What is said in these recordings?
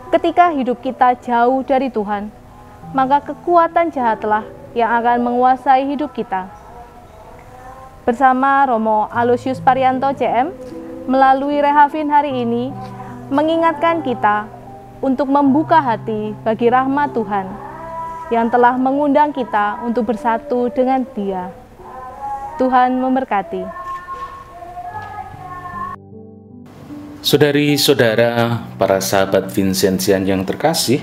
Ketika hidup kita jauh dari Tuhan, maka kekuatan jahatlah yang akan menguasai hidup kita. Bersama Romo Aloysius Parianto CM, melalui Rehavin hari ini, mengingatkan kita untuk membuka hati bagi rahmat Tuhan yang telah mengundang kita untuk bersatu dengan Dia. Tuhan memberkati. Saudari-saudara, para sahabat Vincenzian yang terkasih,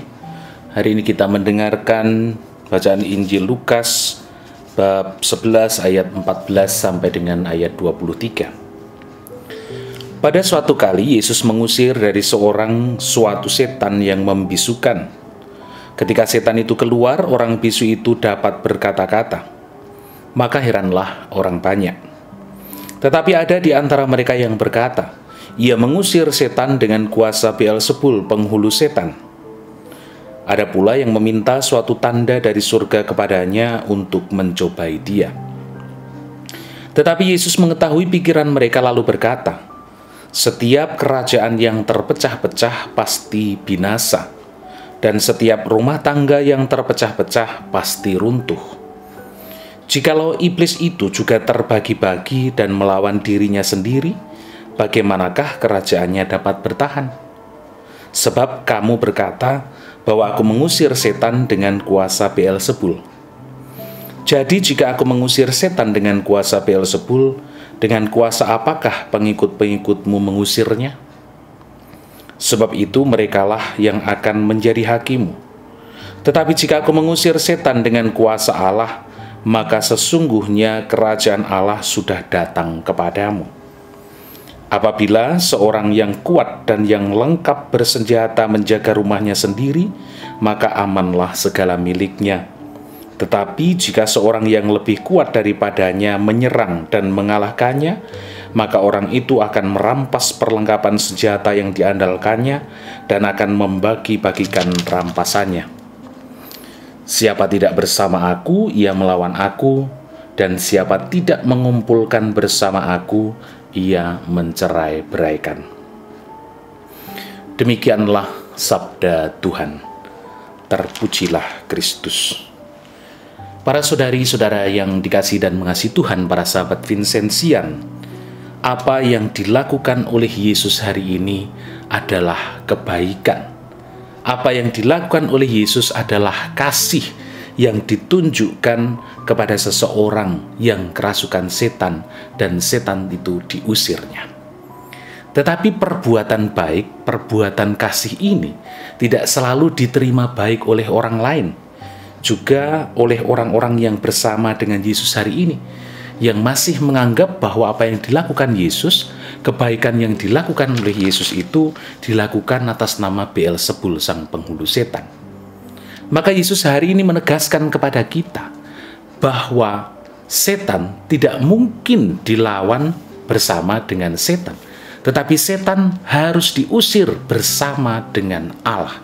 hari ini kita mendengarkan bacaan Injil Lukas bab 11 ayat 14 sampai dengan ayat 23. Pada suatu kali Yesus mengusir dari suatu setan yang membisukan. Ketika setan itu keluar, orang bisu itu dapat berkata-kata. Maka heranlah orang banyak. Tetapi ada di antara mereka yang berkata, ia mengusir setan dengan kuasa Beelzebul, penghulu setan. Ada pula yang meminta suatu tanda dari surga kepadanya untuk mencobai dia. Tetapi Yesus mengetahui pikiran mereka lalu berkata, setiap kerajaan yang terpecah-pecah pasti binasa, dan setiap rumah tangga yang terpecah-pecah pasti runtuh. Jikalau iblis itu juga terbagi-bagi dan melawan dirinya sendiri, bagaimanakah kerajaannya dapat bertahan? Sebab kamu berkata bahwa aku mengusir setan dengan kuasa Beelzebul. Jadi jika aku mengusir setan dengan kuasa Beelzebul, dengan kuasa apakah pengikut-pengikutmu mengusirnya? Sebab itu merekalah yang akan menjadi hakimu. Tetapi jika aku mengusir setan dengan kuasa Allah, maka sesungguhnya kerajaan Allah sudah datang kepadamu. Apabila seorang yang kuat dan yang lengkap bersenjata menjaga rumahnya sendiri, maka amanlah segala miliknya. Tetapi jika seorang yang lebih kuat daripadanya menyerang dan mengalahkannya, maka orang itu akan merampas perlengkapan senjata yang diandalkannya dan akan membagi-bagikan rampasannya. Siapa tidak bersama aku, ia melawan aku, dan siapa tidak mengumpulkan bersama aku, ia mencerai-beraikan. Demikianlah sabda Tuhan. Terpujilah Kristus. Para saudari-saudara yang dikasihi dan mengasihi Tuhan, para sahabat Vincenzian, apa yang dilakukan oleh Yesus hari ini adalah kebaikan. Apa yang dilakukan oleh Yesus adalah kasih yang ditunjukkan kepada seseorang yang kerasukan setan dan setan itu diusirnya. Tetapi perbuatan baik, perbuatan kasih ini tidak selalu diterima baik oleh orang lain, juga oleh orang-orang yang bersama dengan Yesus hari ini, yang masih menganggap bahwa apa yang dilakukan Yesus, kebaikan yang dilakukan oleh Yesus itu dilakukan atas nama Beelzebul, sang penghulu setan. Maka Yesus hari ini menegaskan kepada kita bahwa setan tidak mungkin dilawan bersama dengan setan, tetapi setan harus diusir bersama dengan Allah,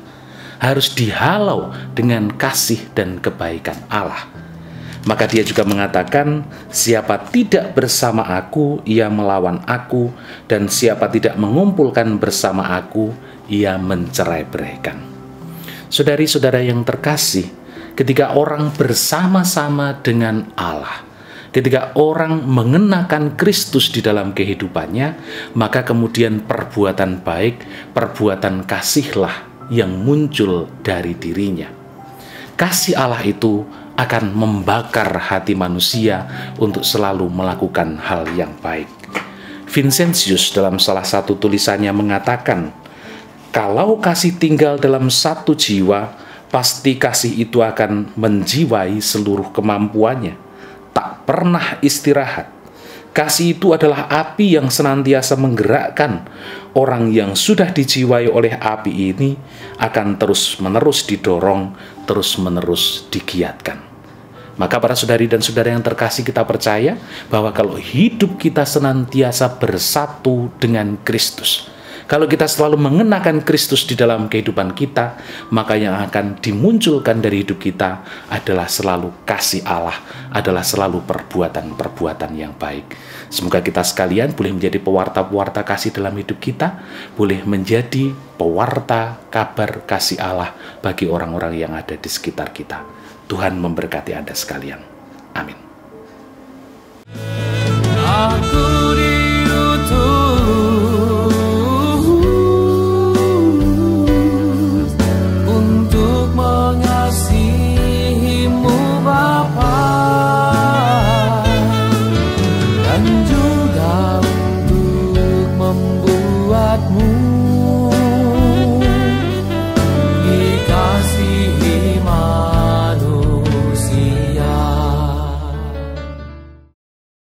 harus dihalau dengan kasih dan kebaikan Allah. Maka dia juga mengatakan, siapa tidak bersama aku, ia melawan aku, dan siapa tidak mengumpulkan bersama aku, ia mencerai-beraikan. Saudari-saudara yang terkasih, ketika orang bersama-sama dengan Allah, ketika orang mengenakan Kristus di dalam kehidupannya, maka kemudian perbuatan baik, perbuatan kasihlah yang muncul dari dirinya. Kasih Allah itu akan membakar hati manusia untuk selalu melakukan hal yang baik. Vincentius dalam salah satu tulisannya mengatakan, kalau kasih tinggal dalam satu jiwa, pasti kasih itu akan menjiwai seluruh kemampuannya, tak pernah istirahat. Kasih itu adalah api yang senantiasa menggerakkan. Orang yang sudah dijiwai oleh api ini akan terus-menerus didorong, terus-menerus digiatkan. Maka para saudari dan saudara yang terkasih, kita percaya bahwa kalau hidup kita senantiasa bersatu dengan Kristus, Kalau kita selalu mengenakan Kristus di dalam kehidupan kita, maka yang akan dimunculkan dari hidup kita adalah selalu kasih Allah, adalah selalu perbuatan-perbuatan yang baik. Semoga kita sekalian boleh menjadi pewarta-pewarta kasih dalam hidup kita, boleh menjadi pewarta kabar kasih Allah bagi orang-orang yang ada di sekitar kita. Tuhan memberkati Anda sekalian. Amin.